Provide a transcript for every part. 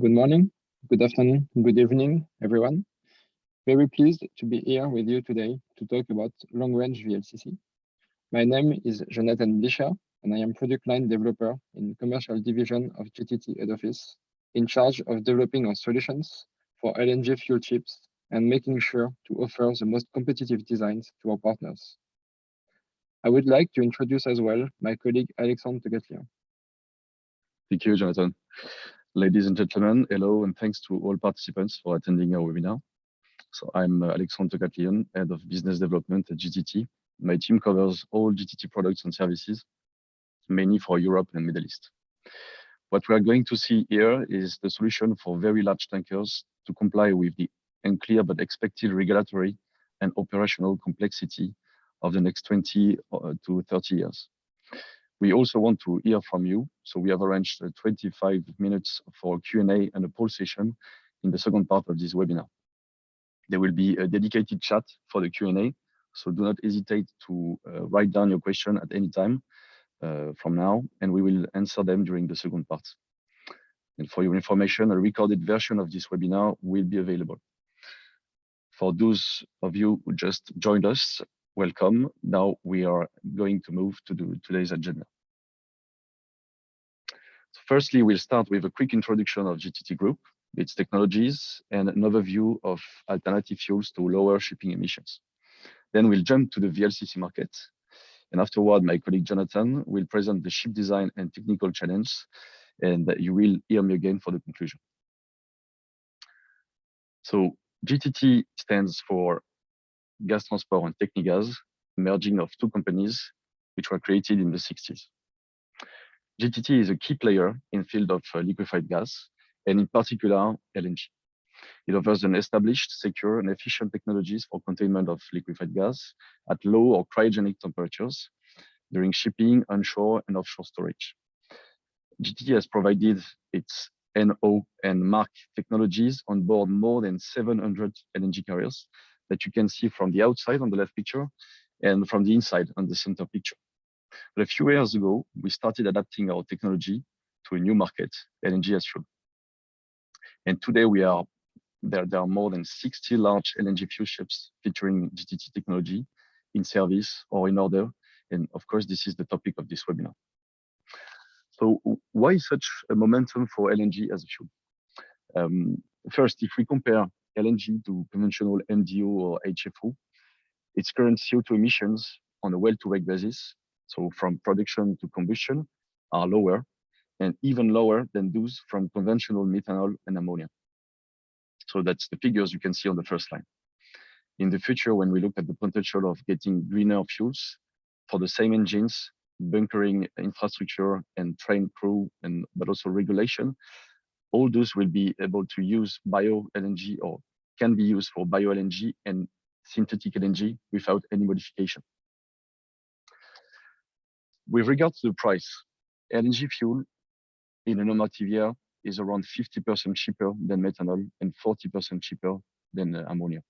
Good morning, good afternoon, good evening, everyone. Very pleased to be here with you today to talk about Long Range VLCC. My name is Jonathan Blisha, and I am product line developer in commercial division of GTT head office, in charge of developing our solutions for LNG fuel ships and making sure to offer the most competitive designs to our partners. I would like to introduce as well my colleague Alexandre Tegatlian. Thank you, Jonathan. Ladies and gentlemen, hello, and thanks to all participants for attending our webinar. So I'm Alexandre Tegatlian, Head of Business Development at GTT. My team covers all GTT products and services, mainly for Europe and Middle East. What we are going to see here is the solution for very large tankers to comply with the unclear but expected regulatory and operational complexity of the next 20 to 30 years. We also want to hear from you, so we have arranged 25 minutes for Q&A and a poll session in the second part of this webinar. There will be a dedicated chat for the Q&A, so do not hesitate to write down your question at any time from now, and we will answer them during the second part. And for your information, a recorded version of this webinar will be available. For those of you who just joined us, welcome. Now we are going to move to today's agenda. So firstly, we'll start with a quick introduction of GTT Group, its technologies, and an overview of alternative fuels to lower shipping emissions. Then we'll jump to the VLCC market. And afterward, my colleague Jonathan will present the ship design and technical challenge, and you will hear me again for the conclusion. So GTT stands for Gaztransport Technigaz, merging of two companies which were created in the 60s. GTT is a key player in the field of liquefied gas, and in particular, LNG. It offers an established, secure, and efficient technologies for containment of liquefied gas at low or cryogenic temperatures during shipping, onshore, and offshore storage. GTT has provided its NO and MARC technologies on board more than 700 LNG carriers that you can see from the outside on the left picture and from the inside on the center picture. But a few years ago, we started adapting our technology to a new market, LNG as fuel. And today there are more than 60 large LNG fuel ships featuring GTT technology in service or in order. And of course, this is the topic of this webinar. So why such a momentum for LNG as a fuel? First, if we compare LNG to conventional MDO or HFO, its current CO2 emissions on a well-to-wake basis, so from production to combustion, are lower and even lower than those from conventional methanol and ammonia. So that's the figures you can see on the first line. In the future, when we look at the potential of getting greener fuels for the same engines, bunkering infrastructure and train crew, but also regulation, all those will be able to use bio LNG or can be used for bio LNG and synthetic LNG without any modification. With regard to the price, LNG fuel in a normative year is around 50% cheaper than methanol and 40% cheaper than ammonia.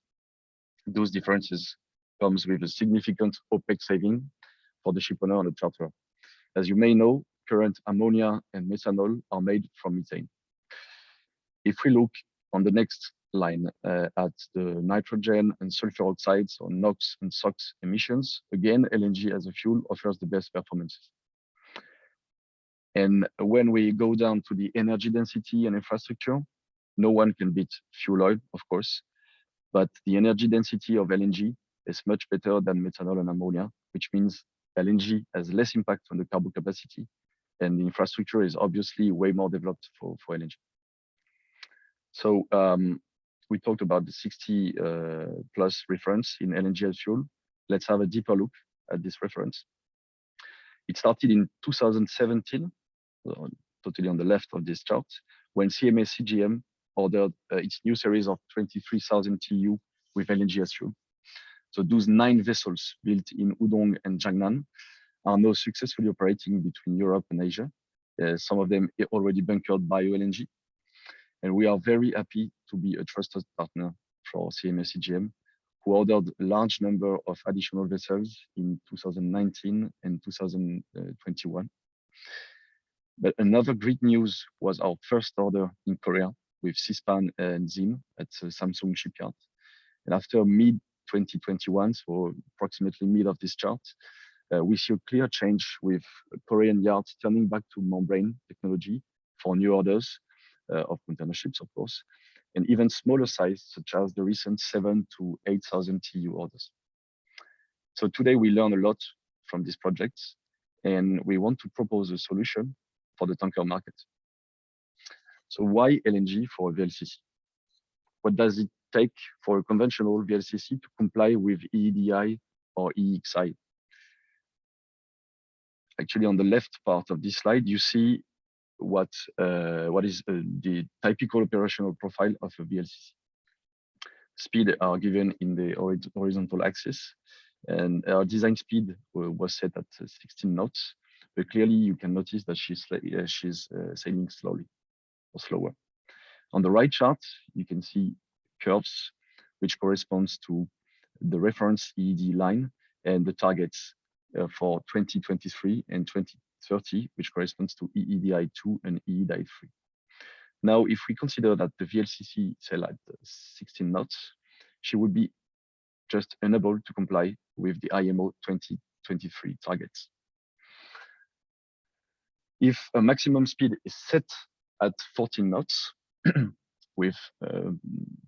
Those differences comes with a significant OPEX saving for the ship owner and the charterer. As you may know, current ammonia and methanol are made from methane. If we look on the next line at the nitrogen and sulfur oxides or NOx and SOx emissions, again, LNG as a fuel offers the best performances. And when we go down to the energy density and infrastructure, no one can beat fuel oil, of course, but the energy density of LNG is much better than methanol and ammonia, which means LNG has less impact on the cargo capacity, and the infrastructure is obviously way more developed for LNG. So we talked about the 60 plus reference in LNG as fuel. Let's have a deeper look at this reference. It started in 2017, totally on the left of this chart, when CMA CGM ordered its new series of 23,000 TEU with LNG as fuel. So those 9 vessels built in Udong and Jiangnan are now successfully operating between Europe and Asia. Some of them already bunkered bio LNG. And we are very happy to be a trusted partner for CMA CGM, who ordered a large number of additional vessels in 2019 and 2021. But another great news was our first order in Korea with Sispan and Zim at Samsung shipyard. And after mid 2021, so approximately mid of this chart, we see a clear change with Korean yards turning back to membrane technology for new orders of container ships, of course, and even smaller size, such as the recent 7,000 to 8,000 TEU orders. So today we learn a lot from these projects, and we want to propose a solution for the tanker market. So why LNG for a VLCC? What does it take for a conventional VLCC to comply with EEDI or EEXI? Actually, on the left part of this slide, you see what is the typical operational profile of a VLCC. Speed are given in the horizontal axis, and our design speed was set at 16 knots. But clearly, you can notice that she's sailing slowly or slower. On the right chart, you can see curves, which corresponds to the reference EED line and the targets for 2023 and 2030, which corresponds to EEDI 2 and EEDI 3. Now, if we consider that the VLCC sail at 16 knots, she would be just unable to comply with the IMO 2023 targets. If a maximum speed is set at 14 knots with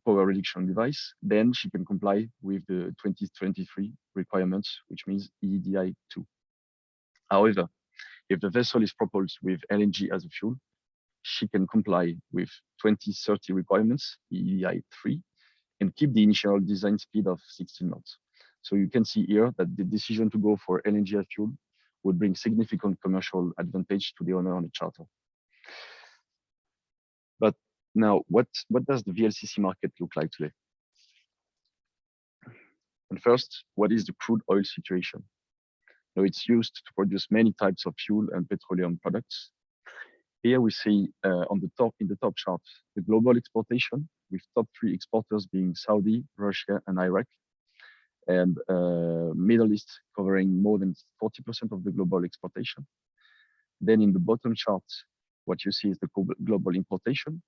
power reduction device, then she can comply with the 2023 requirements, which means EEDI 2. However, if the vessel is propelled with LNG as a fuel, she can comply with 2030 requirements, EEDI 3, and keep the initial design speed of 16 knots. So you can see here that the decision to go for LNG as fuel would bring significant commercial advantage to the owner on the charter. But now, what does the VLCC market look like today? And first, what is the crude oil situation? Now, it's used to produce many types of fuel and petroleum products. Here we see in the top chart, the global exportation, with top 3 exporters being Saudi, Russia, and Iraq, and Middle East covering more than 40% of the global exportation. Then in the bottom chart, what you see is the global importation,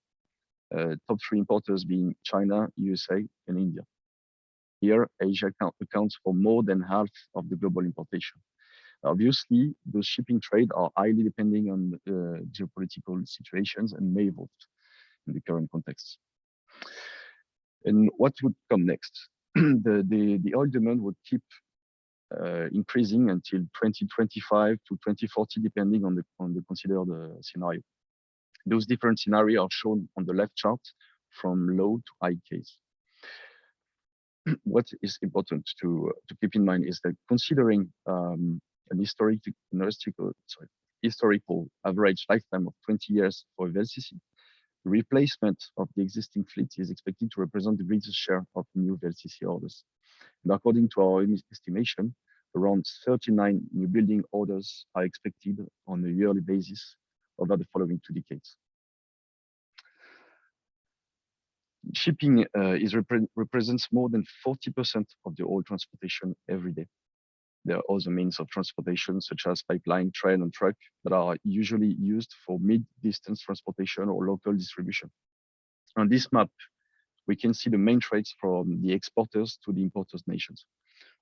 top 3 importers being China, USA, and India. Here, Asia accounts for more than half of the global importation. Obviously, those shipping trade are highly depending on geopolitical situations and may evolve in the current context. And what would come next? The oil demand would keep increasing until 2025 to 2040, depending on the considered scenario. Those different scenarios are shown on the left chart from low to high case. What is important to keep in mind is that considering an historical average lifetime of 20 years for a VLCC, the replacement of the existing fleet is expected to represent the greatest share of new VLCC orders. And according to our estimation, around 39 new building orders are expected on a yearly basis over the following 2 decades. Shipping represents more than 40% of the oil transportation every day. There are other means of transportation, such as pipeline, train, and truck, that are usually used for mid-distance transportation or local distribution. On this map, we can see the main trades from the exporters to the importers nations.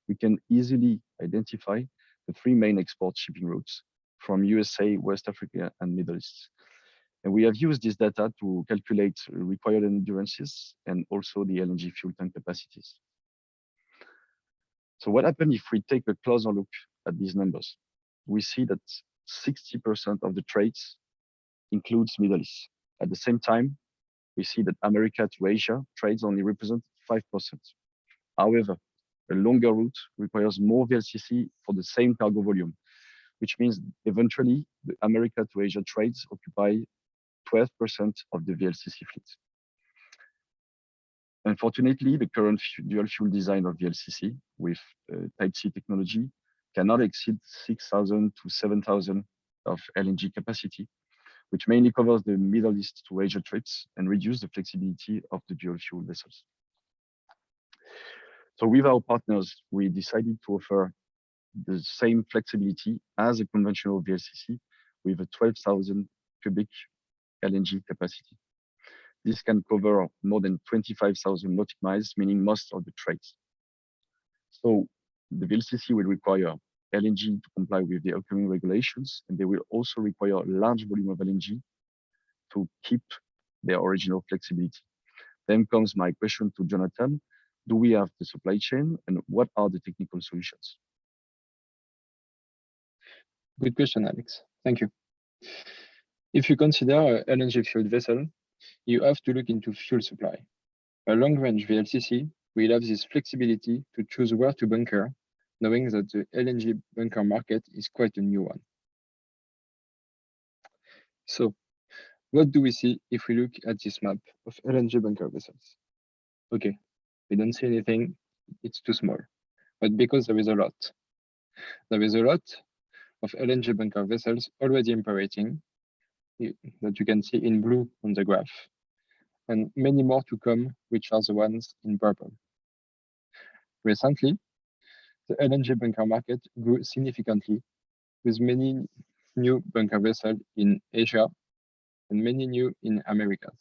We can easily identify the 3 main export shipping routes from USA, West Africa, and Middle East. And we have used this data to calculate required endurances and also the LNG fuel tank capacities. So what happens if we take a closer look at these numbers? We see that 60% of the trades includes Middle East. At the same time, we see that America to Asia trades only represent 5%. However, a longer route requires more VLCC for the same cargo volume, which means eventually the America to Asia trades occupy 12% of the VLCC fleet. Unfortunately, the current dual fuel design of VLCC with Type C technology cannot exceed 6,000 to 7,000 of LNG capacity, which mainly covers the Middle East to Asia trips and reduce the flexibility of the dual fuel vessels. So with our partners, we decided to offer the same flexibility as a conventional VLCC with a 12,000 cubic LNG capacity. This can cover more than 25,000 nautical miles, meaning most of the trades. So the VLCC will require LNG to comply with the upcoming regulations, and they will also require a large volume of LNG to keep their original flexibility. Then comes my question to Jonathan. Do we have the supply chain, and what are the technical solutions? Good question, Alex. Thank you. If you consider an LNG-fueled vessel, you have to look into fuel supply. A long-range VLCC will have this flexibility to choose where to bunker, knowing that the LNG bunker market is quite a new one. So, what do we see if we look at this map of LNG bunker vessels? Okay, we don't see anything, it's too small, but because there is a lot. There is a lot of LNG bunker vessels already operating that you can see in blue on the graph, and many more to come, which are the ones in purple. Recently, the LNG bunker market grew significantly, with many new bunker vessels in Asia and many new in Americas.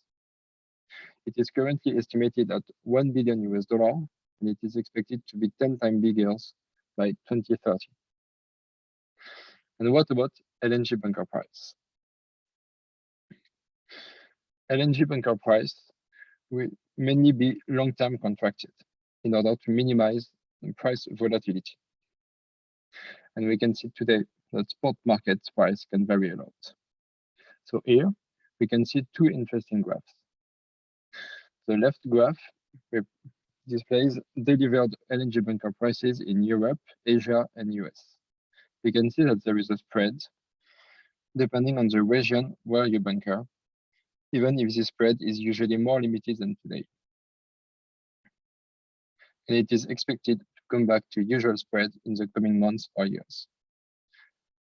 It is currently estimated at $1 billion US, and it is expected to be 10 times bigger by 2030. And what about LNG bunker price? LNG bunker price will mainly be long-term contracted in order to minimize price volatility. And we can see today that spot market price can vary a lot. So here we can see two interesting graphs. The left graph displays delivered LNG bunker prices in Europe, Asia, and US. We can see that there is a spread depending on the region where you bunker, even if this spread is usually more limited than today. And it is expected to come back to usual spread in the coming months or years.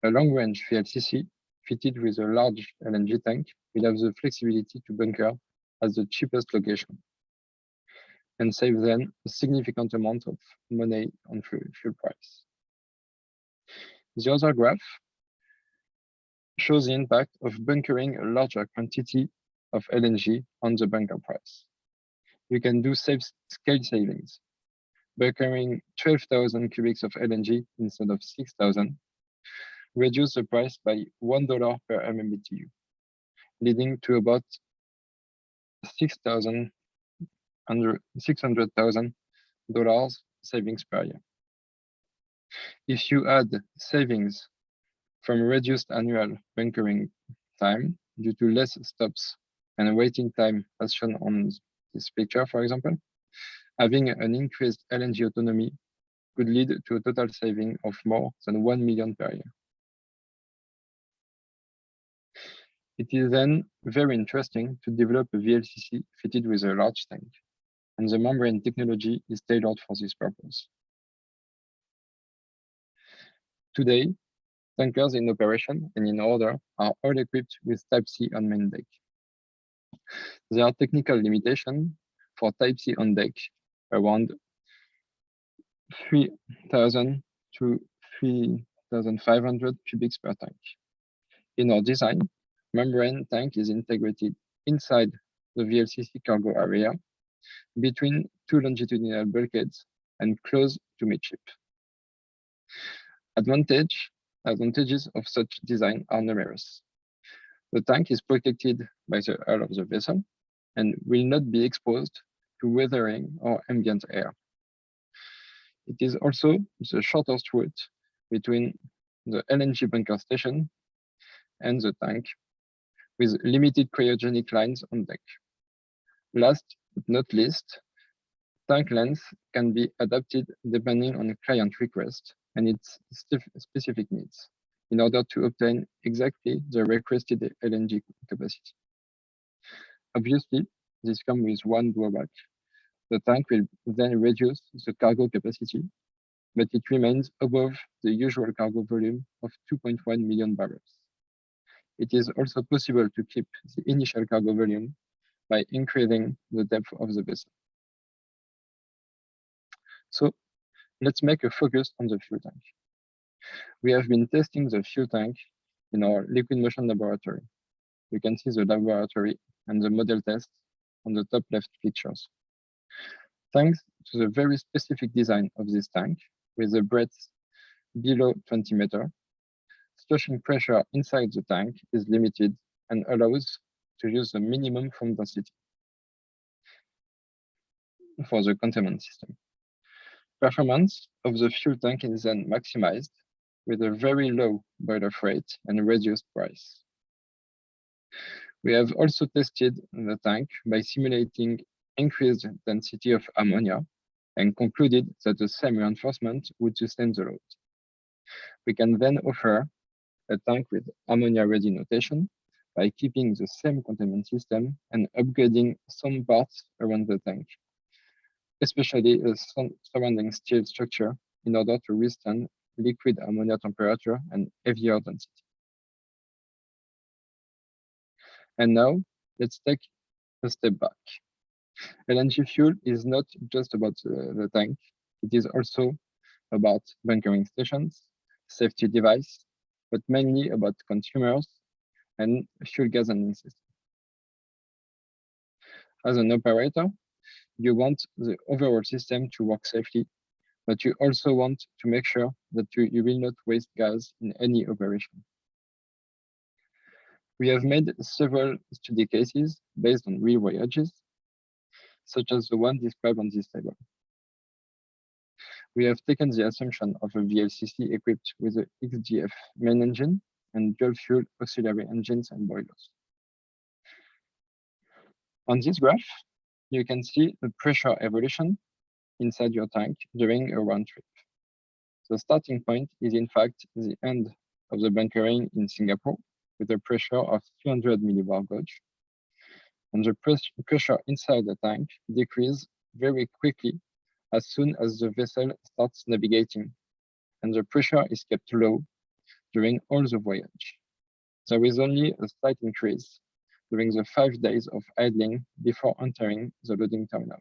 A long-range VLCC fitted with a large LNG tank will have the flexibility to bunker at the cheapest location and save then a significant amount of money on fuel price. The other graph shows the impact of bunkering a larger quantity of LNG on the bunker price. You can do scale savings. Bunkering 12,000 cubics of LNG instead of 6,000 reduce the price by $1 per MMBTU, leading to about $600,000 savings per year. If you add savings from reduced annual bunkering time due to less stops and waiting time as shown on this picture, for example, having an increased LNG autonomy could lead to a total saving of more than 1 million per year. It is then very interesting to develop a VLCC fitted with a large tank, and the membrane technology is tailored for this purpose. Today, tankers in operation and in order are all equipped with Type C on main deck. There are technical limitations for Type C on deck, around 3,000 to 3,500 cubics per tank. In our design, membrane tank is integrated inside the VLCC cargo area between two longitudinal bulkheads and close to midship. Advantages of such design are numerous. The tank is protected by the hull of the vessel and will not be exposed to weathering or ambient air. It is also the shortest route between the LNG bunker station and the tank, with limited cryogenic lines on deck. Last but not least, tank length can be adapted depending on the client request and its specific needs in order to obtain exactly the requested LNG capacity. Obviously, this comes with one drawback. The tank will then reduce the cargo capacity, but it remains above the usual cargo volume of 2.1 million barrels. It is also possible to keep the initial cargo volume by increasing the depth of the vessel. So let's make a focus on the fuel tank. We have been testing the fuel tank in our liquid motion laboratory. You can see the laboratory and the model test on the top left pictures. Thanks to the very specific design of this tank, with a breadth below 20 meters, sloshing pressure inside the tank is limited and allows to use the minimum foam density for the containment system. Performance of the fuel tank is then maximized with a very low boil-off rate and reduced price. We have also tested the tank by simulating increased density of ammonia and concluded that the same reinforcement would sustain the load. We can then offer a tank with ammonia-ready notation by keeping the same containment system and upgrading some parts around the tank, especially a surrounding steel structure in order to withstand liquid ammonia temperature and heavier density. And now, let's take a step back. LNG fuel is not just about the tank, it is also about bunkering stations, safety device, but mainly about consumers and fuel gas handling system. As an operator, you want the overall system to work safely, but you also want to make sure that you will not waste gas in any operation. We have made several study cases based on real voyages, such as the one described on this table. We have taken the assumption of a VLCC equipped with a XDF main engine and dual fuel auxiliary engines and boilers. On this graph, you can see the pressure evolution inside your tank during a round trip. The starting point is in fact the end of the bunkering in Singapore with a pressure of 300 millibar gauge. And the pressure inside the tank decreases very quickly as soon as the vessel starts navigating, and the pressure is kept low during all the voyage. There is only a slight increase during the 5 days of idling before entering the loading terminal.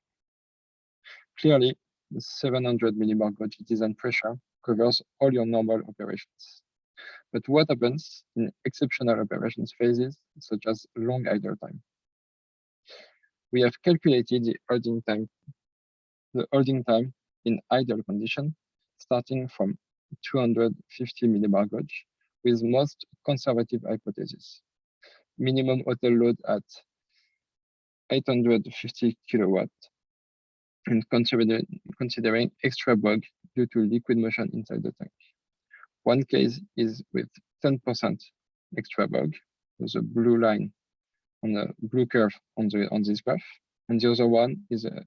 Clearly, the 700 millibar gauge design pressure covers all your normal operations. But what happens in exceptional operations phases, such as long idle time? We have calculated the holding time in idle condition, starting from 250 millibar gauge, with most conservative hypothesis. Minimum hotel load at 850 kilowatt, and considering extra bug due to liquid motion inside the tank. One case is with 10% extra bug, with a blue line on the blue curve on this graph, and the other one is an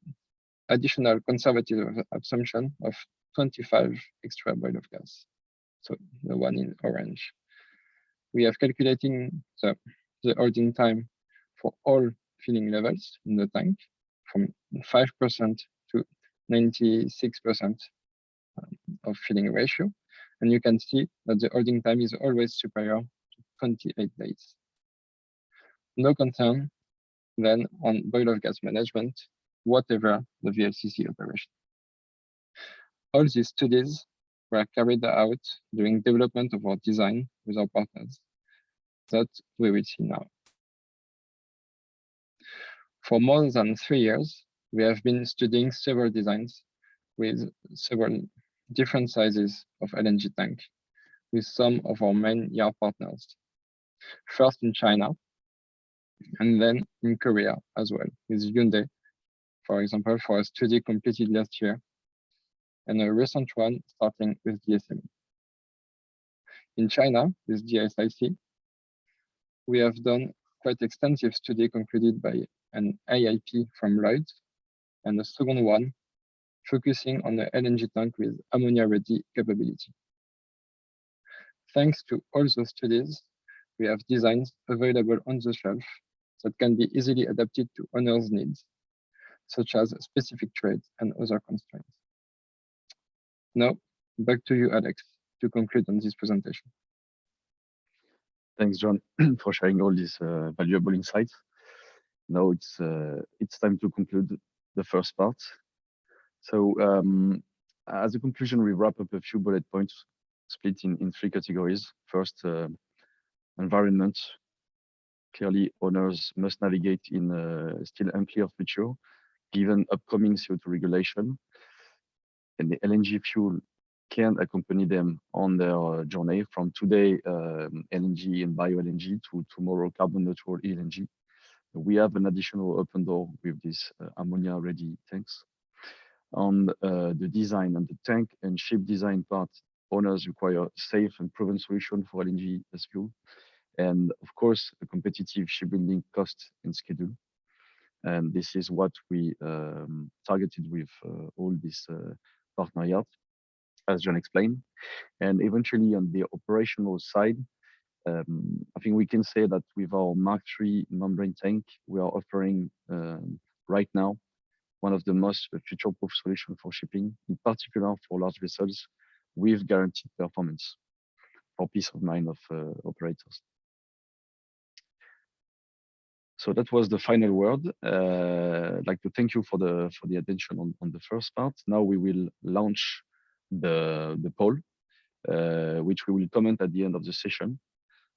additional conservative assumption of 25 extra boil of gas, so the one in orange. We have calculating the holding time for all filling levels in the tank from 5% to 96% of filling ratio. And you can see that the holding time is always superior to 28 days. No concern then on boil of gas management, whatever the VLCC operation. All these studies were carried out during development of our design with our partners that we will see now. For more than 3 years, we have been studying several designs with several different sizes of LNG tank with some of our main yard partners. First in China, and then in Korea as well, with Hyundai, for example, for a study completed last year, and a recent one starting with DSM. In China, with DSIC, we have done quite extensive study concluded by an AIP from Lloyd, and the second one focusing on the LNG tank with ammonia-ready capability. Thanks to all those studies, we have designs available on the shelf that can be easily adapted to owners' needs, such as specific trades and other constraints. Now, back to you, Alex, to conclude on this presentation. Thanks, John, for sharing all these valuable insights. Now it's time to conclude the first part. So as a conclusion, we wrap up a few bullet points split in 3 categories. First, environment. Clearly, owners must navigate in a still unclear future, given upcoming CO2 regulation. And the LNG fuel can accompany them on their journey from today, LNG and bio-LNG to tomorrow, carbon neutral LNG. We have an additional open door with these ammonia-ready tanks. On the design and the tank and ship design part, owners require safe and proven solution for LNG as fuel. And of course, a competitive shipbuilding cost and schedule. And this is what we targeted with all this partner yacht, as John explained. And eventually on the operational side, I think we can say that with our Mark III membrane tank, we are offering right now one of the most future-proof solutions for shipping, in particular for large vessels with guaranteed performance for peace of mind of operators. So that was the final word. I'd like to thank you for the attention on the first part. Now we will launch the poll, which we will comment at the end of the session.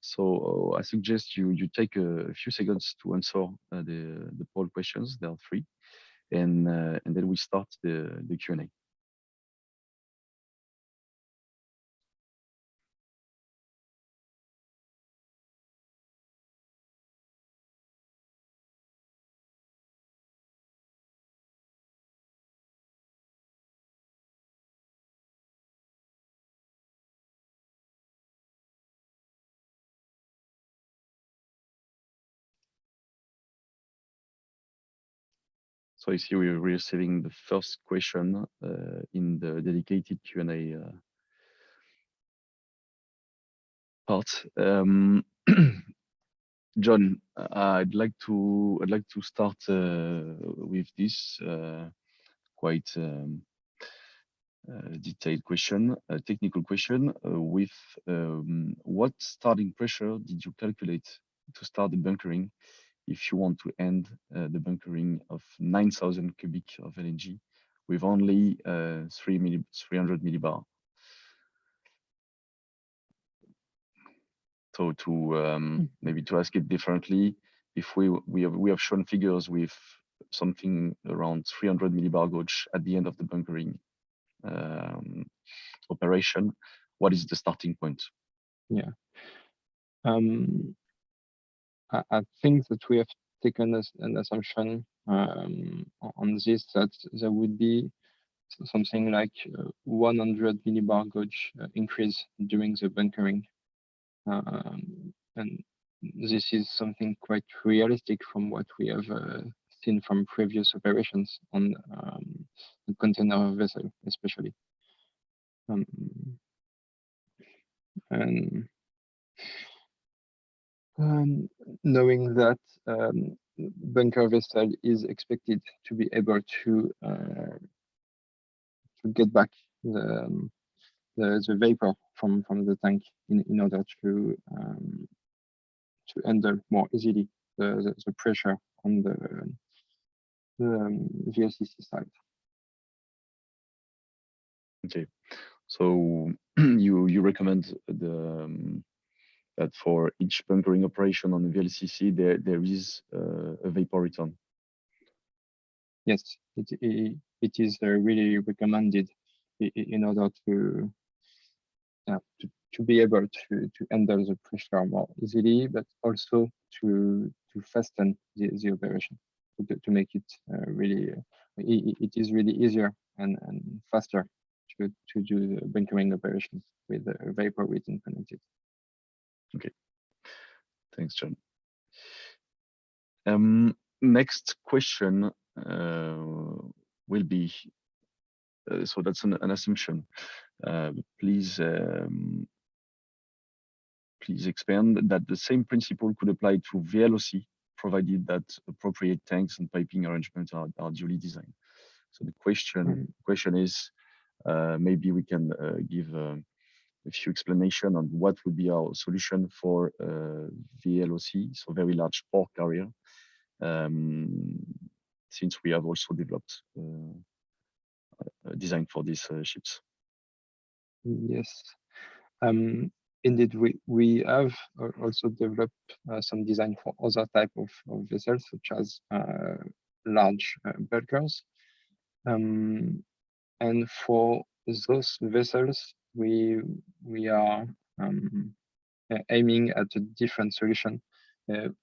So I suggest you take a few seconds to answer the poll questions. There are 3, and then we start the Q&A. So I see we're receiving the first question in the dedicated Q&A part. John, I'd like to start with this quite detailed question, a technical question. With what starting pressure did you calculate to start the bunkering if you want to end the bunkering of 9,000 cubic of LNG with only 300 millibar? So to maybe to ask it differently, if we have shown figures with something around 300 millibar gauge at the end of the bunkering operation, what is the starting point? Yeah. I think that we have taken an assumption on this, that there would be something like 100 millibar gauge increase during the bunkering. And this is something quite realistic from what we have seen from previous operations on the container vessel, especially. And knowing that bunker vessel is expected to be able to get back the vapor from the tank in order to handle more easily the pressure on the VLCC side. Okay, so you recommend that for each bunkering operation on the VLCC, there is a vapor return. Yes, it is really recommended in order to be able to handle the pressure more easily, but also to fasten the operation, to make it really, it is really easier and faster to do the bunkering operations with the vapor return connected. Okay, thanks, John. Next question will be, so that's an assumption. Please expand that the same principle could apply to VLOC, provided that appropriate tanks and piping arrangements are duly designed. So the question is, maybe we can give a few explanation on what would be our solution for VLOC, so very large port carrier, since we have also developed a design for these ships. Yes. Indeed, we have also developed some design for other type of vessels, such as large bulkers. And for those vessels, we are aiming at a different solution.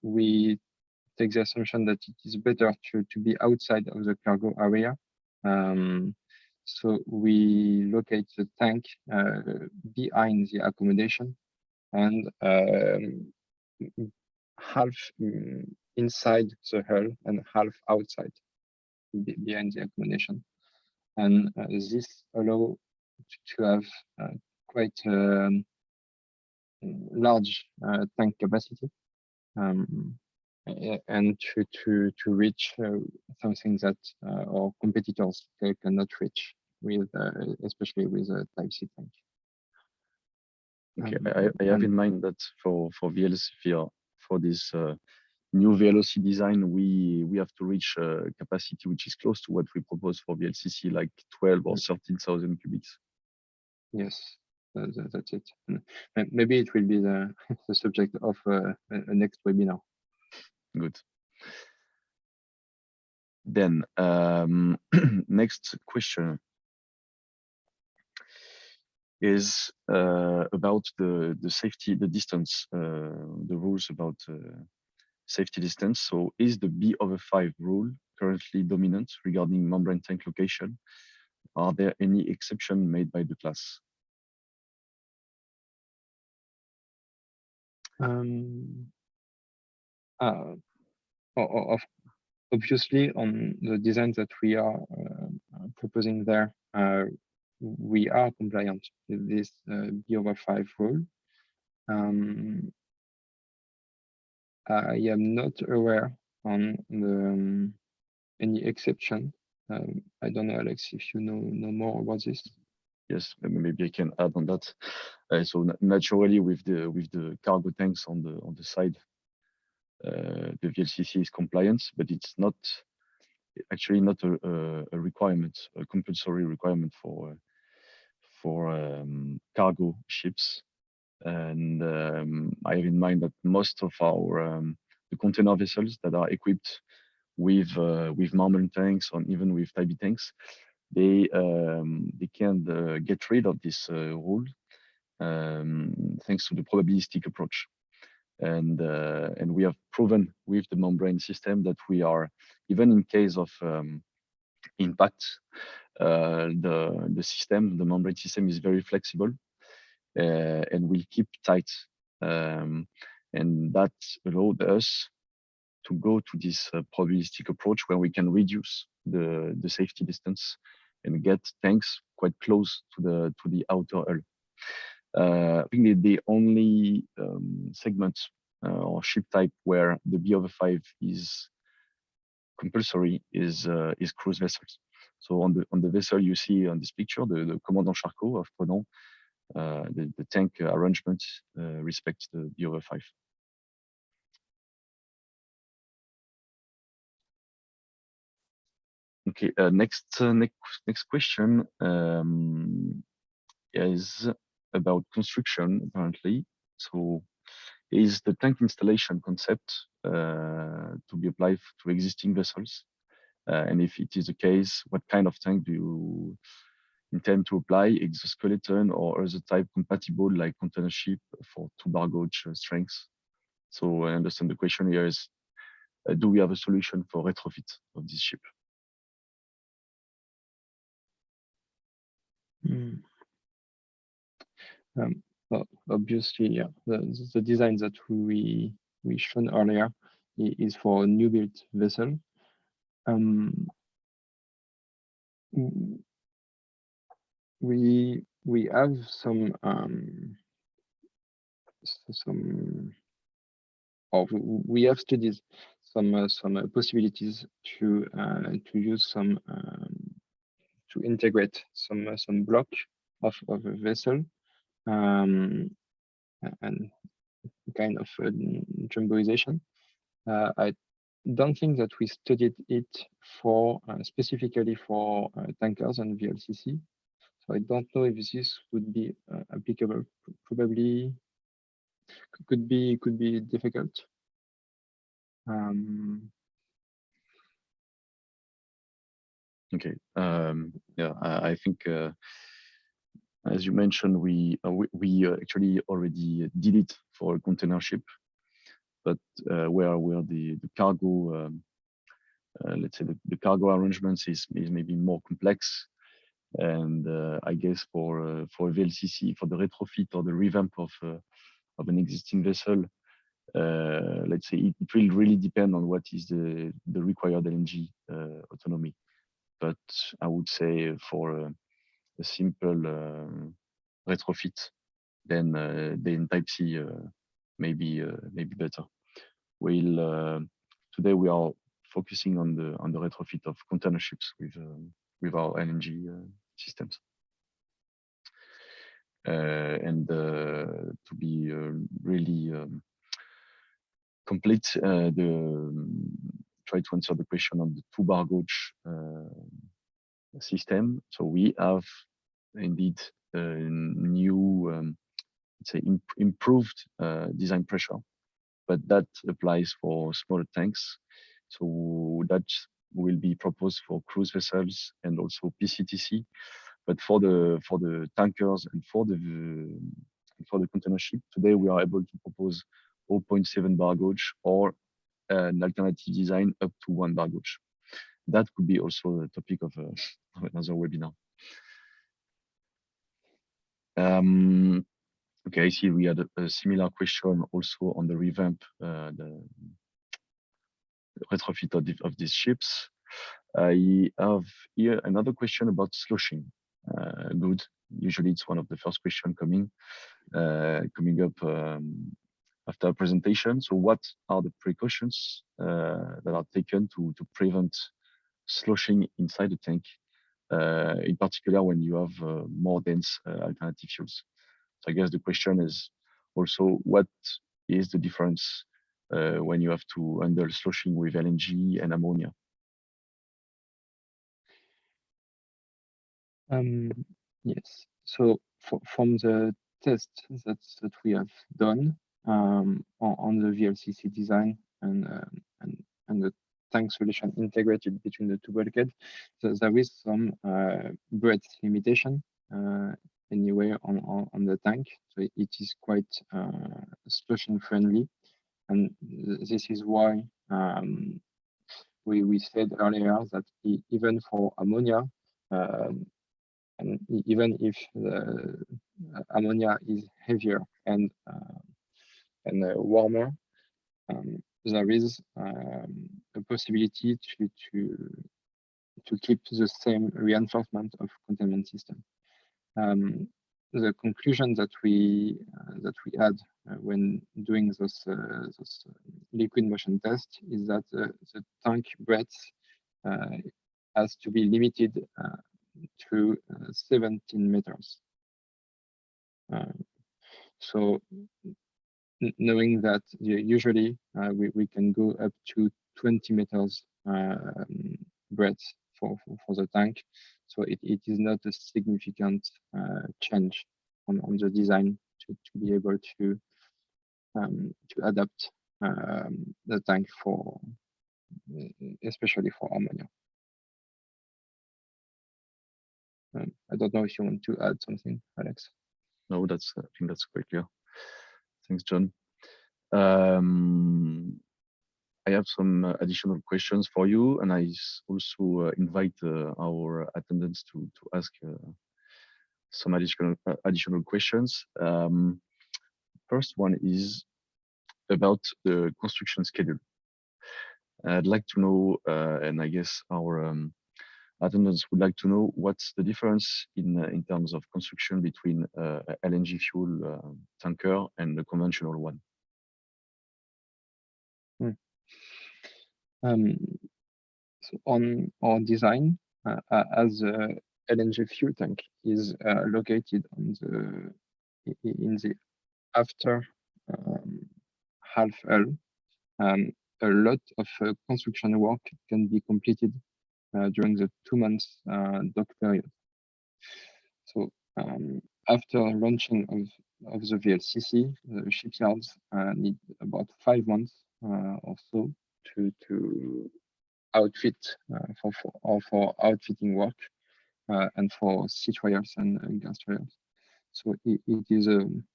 We take the assumption that it is better to be outside of the cargo area. So we locate the tank behind the accommodation and half inside the hull and half outside behind the accommodation. And this allows to have quite large tank capacity. And to reach something that our competitors cannot reach with, especially with a Type C tank. Okay, I have in mind that for VLC, for this new VLOC design, we have to reach a capacity which is close to what we propose for VLCC, like 12 or 13,000 cubics. Yes, that's it. Maybe it will be the subject of a next webinar. Good. Then next question is about the safety, the distance, the rules about safety distance. So is the B/5 rule currently dominant regarding membrane tank location? Are there any exceptions made by the class? Obviously, on the design that we are proposing there, we are compliant with this B/5 rule. I am not aware on the any exception. I don't know, Alex, if you know more about this. Yes, maybe I can add on that. So naturally, with the cargo tanks on the side, the VLCC is compliant, but it's not actually not a requirement, a compulsory requirement for cargo ships. And I have in mind that most of our the container vessels that are equipped with membrane tanks or even with Type B tanks, they can get rid of this rule thanks to the probabilistic approach. And we have proven with the membrane system that we are, even in case of impact, the membrane system is very flexible and will keep tight. And that allowed us to go to this probabilistic approach where we can reduce the safety distance and get tanks quite close to the outer hull. I think the only segment or ship type where the B/5 is compulsory is cruise vessels. So on the vessel you see on this picture, the Commandant Charcot of Ponant, the tank arrangement respects the B/5. Okay, next question is about construction apparently. So is the tank installation concept to be applied to existing vessels? And if it is the case, what kind of tank do you intend to apply, exoskeleton or other type compatible like container ship for 2-bar gauge strengths? So I understand the question here is, do we have a solution for retrofit of this ship? Well, obviously, yeah, the design that we shown earlier is for a new built vessel. We have some or we have studied some possibilities to use some to integrate some block of a vessel and kind of jumboization. I don't think that we studied it for specifically for tankers and VLCC. So I don't know if this would be applicable. Probably could be difficult. Okay. Yeah, I think as you mentioned, we actually already did it for a container ship, but where the cargo, let's say the cargo arrangements is maybe more complex. And I guess for a VLCC, for the retrofit or the revamp of an existing vessel, let's say it will really depend on what is the required LNG autonomy. But I would say for a simple retrofit, then Type C maybe better. Today we are focusing on the retrofit of container ships with our LNG systems. And to be really complete, try to answer the question on the 2-bar gauge system. So we have indeed new, let's say, improved design pressure, but that applies for smaller tanks. So that will be proposed for cruise vessels and also PCTC. But for the tankers and for the container ship, today we are able to propose 0.7 bar gauge or an alternative design up to 1 bar gauge. That could be also the topic of another webinar. Okay, I see we had a similar question also on the revamp, the retrofit of these ships. I have here another question about sloshing. Good. Usually it's one of the first questions coming up after a presentation. So what are the precautions that are taken to prevent sloshing inside the tank, in particular when you have more dense alternative fuels? So I guess the question is also what is the difference when you have to handle sloshing with LNG and ammonia? Yes. So from the tests that we have done on the VLCC design and the tank solution integrated between the 2 bulkheads, so there is some breadth limitation anyway on the tank. So it is quite sloshing friendly, and this is why we said earlier that even for ammonia, and even if the ammonia is heavier and warmer, there is a possibility to keep the same reinforcement of containment system. The conclusion that we had when doing those liquid motion tests is that the tank breadth has to be limited to 17 meters. So knowing that usually we can go up to 20 meters breadth for the tank, so it is not a significant change on the design to be able to adapt the tank for especially for ammonia. I don't know if you want to add something, Alex. No, I think that's quite clear. Thanks, John. I have some additional questions for you, and I also invite our attendants to ask some additional questions. First one is about the construction schedule. I'd like to know, and I guess our attendants would like to know, what's the difference in terms of construction between LNG fuel tanker and the conventional one? So on our design, as a LNG fuel tank is located on in the after half hull, a lot of construction work can be completed during the 2 months dock period. So after launching of the VLCC, the shipyards need about 5 months or so to outfit for outfitting work and for sea trials and gas trials. So it is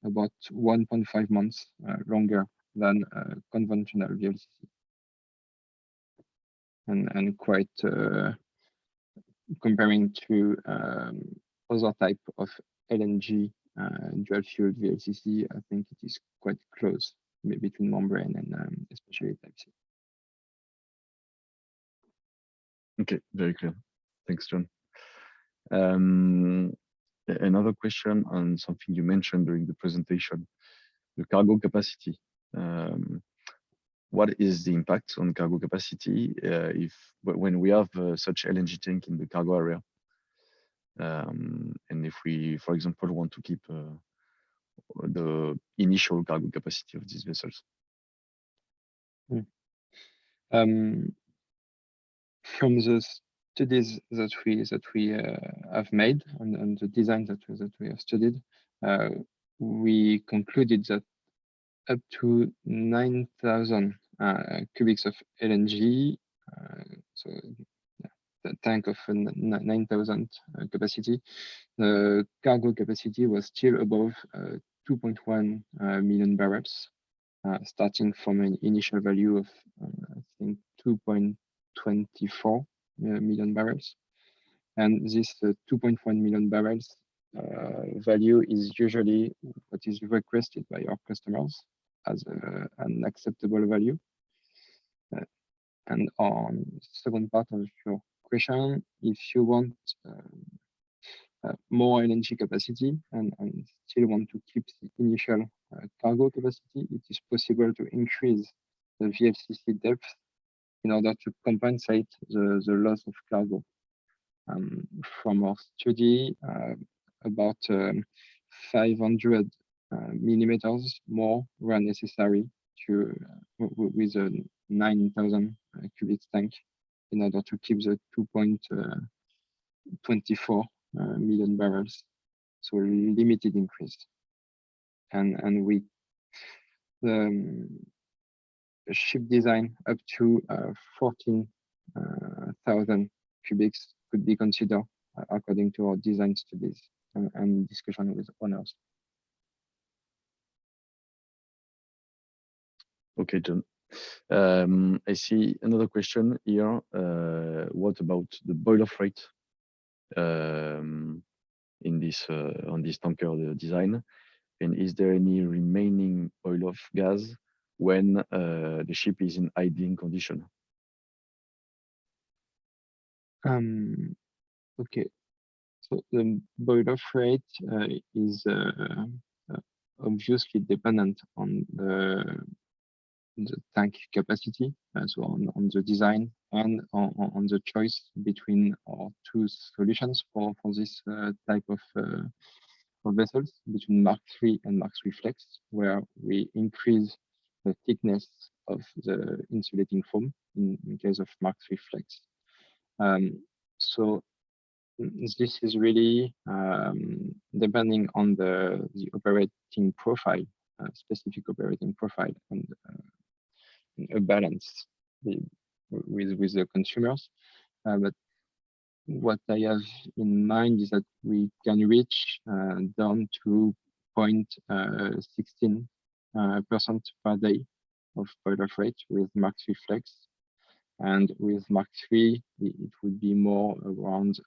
about 1.5 months longer than conventional VLCC, and quite comparing to other type of LNG dual-fueled VLCC, I think it is quite close between membrane and especially Type C. Okay, very clear. Thanks, John. Another question on something you mentioned during the presentation, the cargo capacity. What is the impact on cargo capacity when we have such LNG tank in the cargo area? And if we, for example, want to keep the initial cargo capacity of these vessels? From the studies that we have made and the design that we have studied, we concluded that up to 9,000 cubics of LNG, so the tank of 9,000 capacity, the cargo capacity was still above 2.1 million barrels, starting from an initial value of I think 2.24 million barrels. And this 2.1 million barrels value is usually what is requested by our customers as an acceptable value. And on the second part of your question, if you want more LNG capacity and still want to keep the initial cargo capacity, it is possible to increase the VLCC depth in order to compensate the loss of cargo. From our study, about 500 millimeters more were necessary to with a 9,000 cubic tank in order to keep the 2.24 million barrels, so limited increase. And we the ship design up to 14,000 cubics could be considered according to our design studies and discussion with owners. Okay, John. I see another question here. What about the boil-off rate in this on this tanker design? And is there any remaining boil-off gas when the ship is in idling condition? Okay, so the boil-off rate is obviously dependent on the tank capacity, so on the design and on the choice between our two solutions for this type of vessels, between Mark III and Mark III Flex, where we increase the thickness of the insulating foam in case of Mark III Flex. So this is really depending on the operating profile, specific operating profile, and a balance with the consumers. But what I have in mind is that we can reach down to 0.16% per day of boil-off rate with Mark III Flex. And with Mark III, it would be more around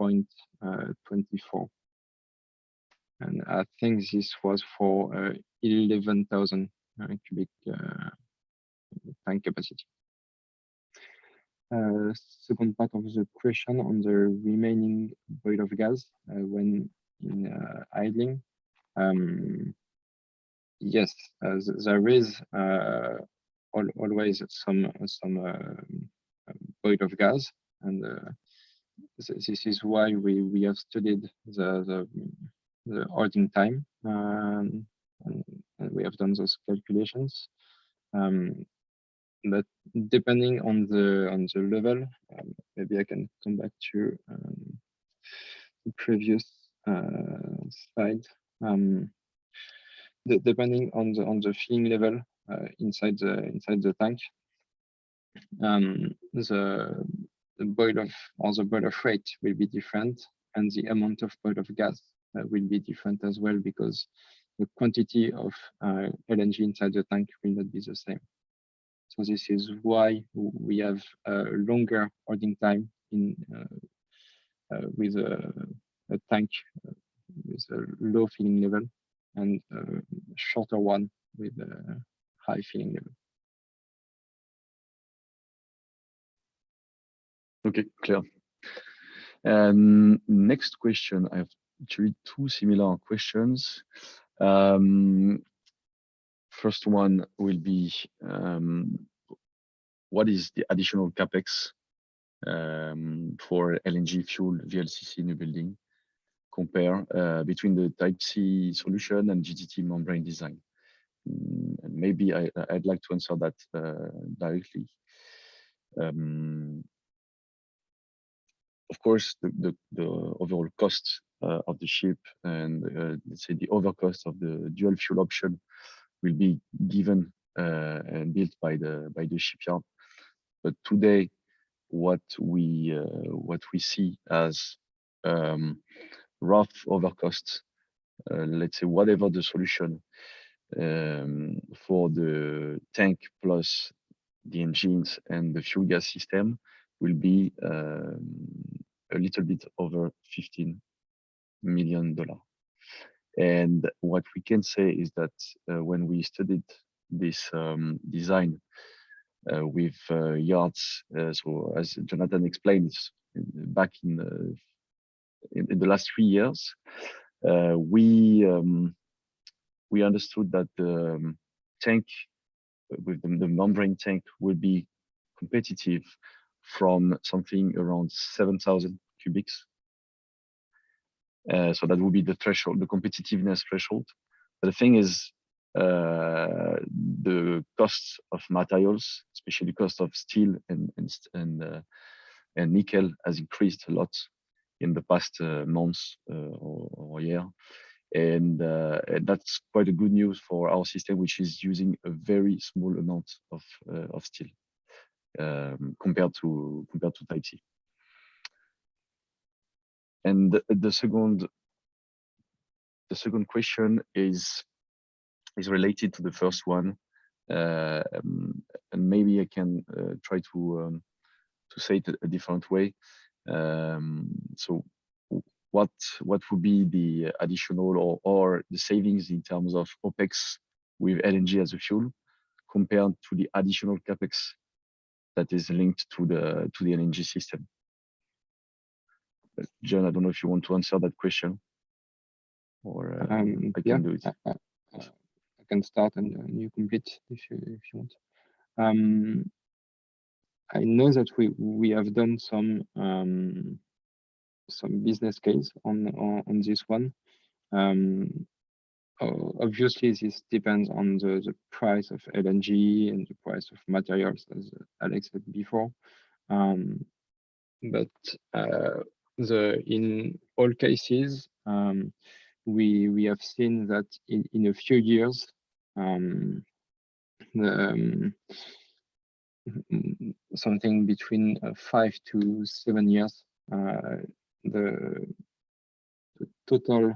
0.24. And I think this was for 11,000 cubic tank capacity. Second part of the question on the remaining boil-off gas when in idling. Yes, there is always some boil-off gas, and this is why we have studied the holding time, and we have done those calculations. But depending on the level, maybe I can come back to the previous slide. depending on the filling level inside the tank, the boil-off rate will be different, and the amount of boil-off gas will be different as well, because the quantity of LNG inside the tank will not be the same. So this is why we have a longer holding time with a tank with a low filling level, and a shorter one with a high filling level. Okay, clear. And next question, I have actually two similar questions. First one will be, what is the additional capex for LNG-fuelled VLCC new building compare between the Type C solution and GTT membrane design? And maybe I'd like to answer that directly. Of course, the overall cost of the ship and let's say the overcost of the dual fuel option will be given and built by the shipyard. But today, what we see as rough overcosts, let's say whatever the solution for the tank plus the engines and the fuel gas system will be a little bit over $15 million. And what we can say is that when we studied this design with yards, so as Jonathan explained, back in the last 3 years, we understood that the tank with the membrane tank will be competitive from something around 7,000 cubics. So that will be the threshold, the competitiveness threshold. But the thing is, the costs of materials, especially cost of steel and nickel, has increased a lot in the past months or year. And that's quite a good news for our system, which is using a very small amount of steel compared to Type C. And the second question is related to the first one, and maybe I can try to say it a different way. So what would be the additional or the savings in terms of OPEX with LNG as a fuel compared to the additional CAPEX that is linked to the LNG system? John, I don't know if you want to answer that question, or I can do it. I can start and you complete if you want. I know that we have done some business case on this one. Obviously, this depends on the price of LNG and the price of materials, as Alex said before. But in all cases, we have seen that in a few years, something between 5 to 7 years, the total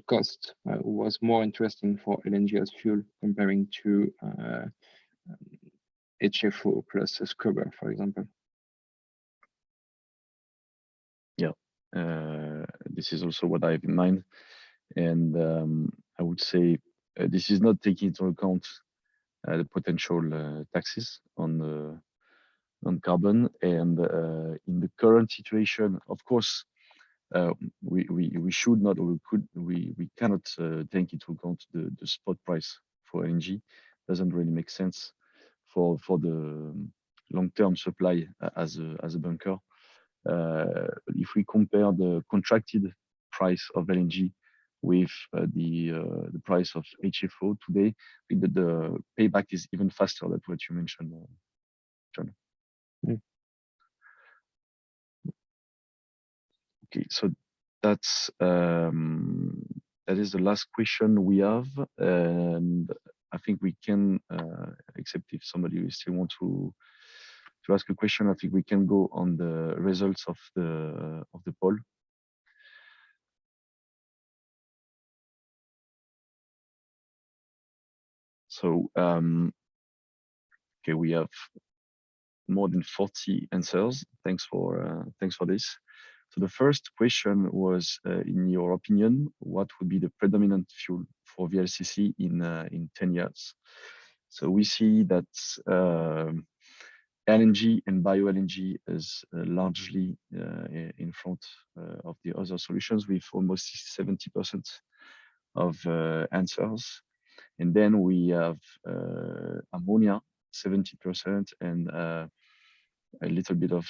cost was more interesting for LNG as fuel comparing to HFO plus a scrubber, for example. Yeah, this is also what I have in mind, and I would say this is not taking into account the potential taxes on carbon. And in the current situation, of course, we should not, or we cannot take into account the spot price for LNG. Doesn't really make sense for the long-term supply as a bunker. If we compare the contracted price of LNG with the price of HFO today, the payback is even faster than what you mentioned, John. Okay, so that's that is the last question we have, and I think we can, except if somebody still want to ask a question, I think we can go on the results of the poll. So, okay, we have more than 40 answers. Thanks for this. So the first question was, in your opinion, what would be the predominant fuel for VLCC in 10 years? So we see that LNG and bio-LNG is largely in front of the other solutions, with almost 70% of answers. And then we have ammonia, 70%, and a little bit of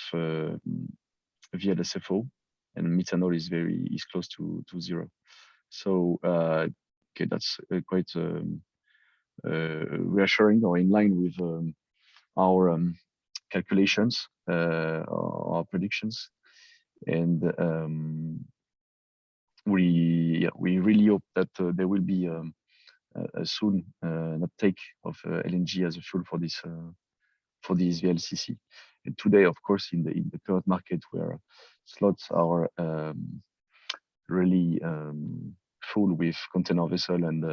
VLSFO, and methanol is close to zero. So okay, that's quite reassuring, or in line with our calculations, our predictions, and we really hope that there will be soon an uptake of LNG as a fuel for this VLCC. And today, of course, in the current market, where slots are really full with container vessel and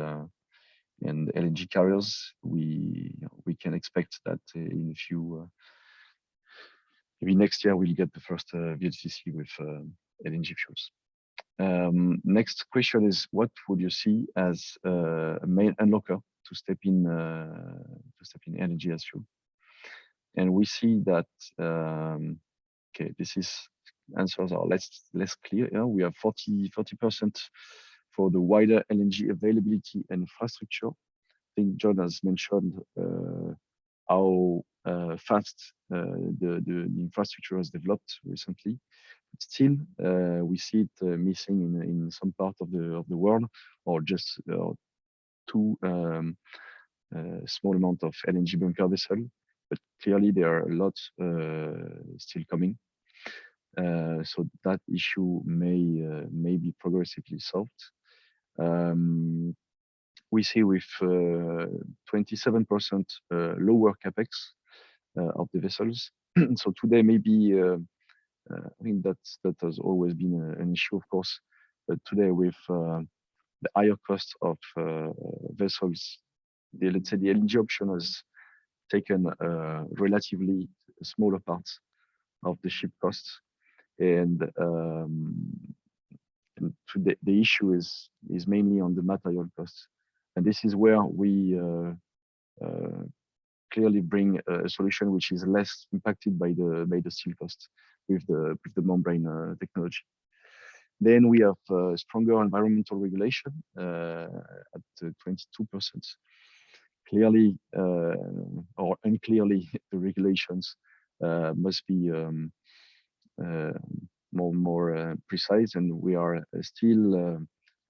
LNG carriers, we can expect that in a few, maybe next year, we'll get the first VLCC with LNG fuels. Next question is, what would you see as a main unlocker to step in LNG as fuel? And we see that okay, answers are less clear. Yeah? We have 40% for the wider LNG availability and infrastructure. I think John has mentioned how fast the infrastructure has developed recently. But still, we see it missing in some part of the world, or just too small amount of LNG bunker vessel. But clearly, there are a lot still coming. So that issue may be progressively solved. We see with 27% lower capex of the vessels. So today, maybe I think that has always been an issue, of course. But today, with the higher cost of vessels, let's say the LNG option has taken relatively smaller parts of the ship costs, and today the issue is mainly on the material costs, and this is where we clearly bring a solution which is less impacted by the steel costs with the membrane technology. Then we have stronger environmental regulation at 22%. Clearly or unclearly, the regulations must be more precise, and we are still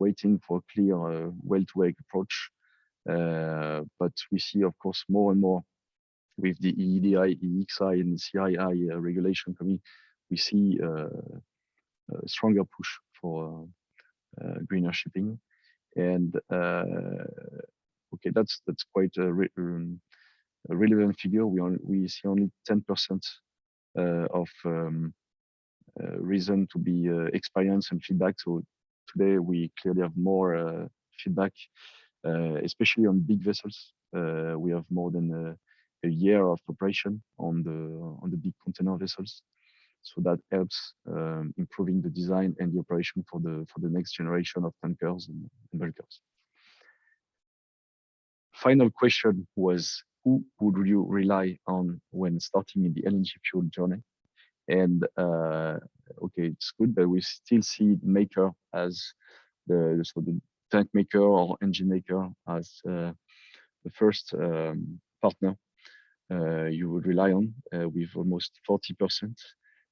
waiting for a clear well-to-wake approach. But we see, of course, more and more with the EEDI, EEXI, and CII regulation coming. We see a stronger push for greener shipping, and okay, that's quite a relevant figure. We see only 10% of reason to be experienced and feedback. So today we clearly have more feedback, especially on big vessels. We have more than a year of operation on the big container vessels, so that helps improving the design and the operation for the next generation of tankers and bulkers. Final question was, who would you rely on when starting in the LNG fuel journey? And okay, it's good, but we still see maker as the tank maker or engine maker as the first partner you would rely on, with almost 40%.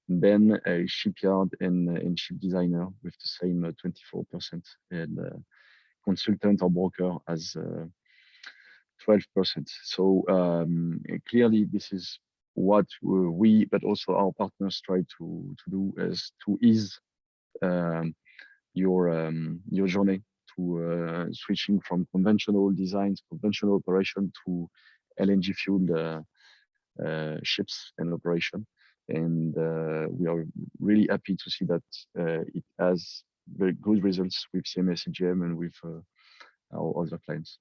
And then a shipyard and ship designer with the same 24%, and consultant or broker as 12%. So clearly, this is what we, but also our partners, try to do, is to ease your journey to switching from conventional designs, conventional operation to LNG-fueled ships and operation. And we are really happy to see that it has very good results with CMS EGM and with our other clients.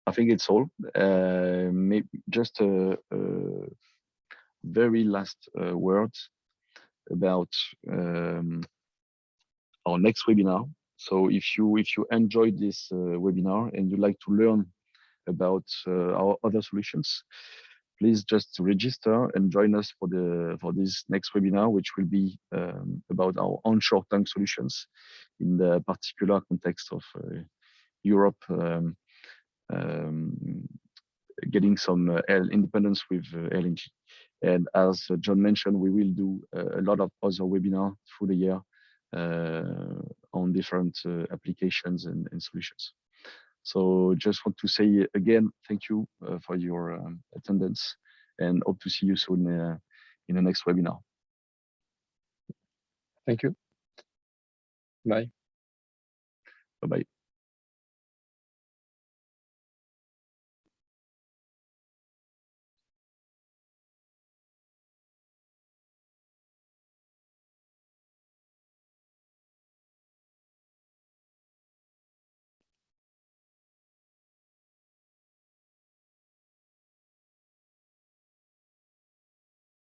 I think it's all. Maybe just a very last word about our next webinar. So if you enjoyed this webinar and you'd like to learn about our other solutions, please just register and join us for this next webinar, which will be about our onshore tank solutions in the particular context of Europe getting some independence with LNG. And as John mentioned, we will do a lot of other webinars through the year on different applications and solutions. So just want to say again, thank you for your attendance and hope to see you soon in the next webinar. Thank you. Bye. Bye-bye.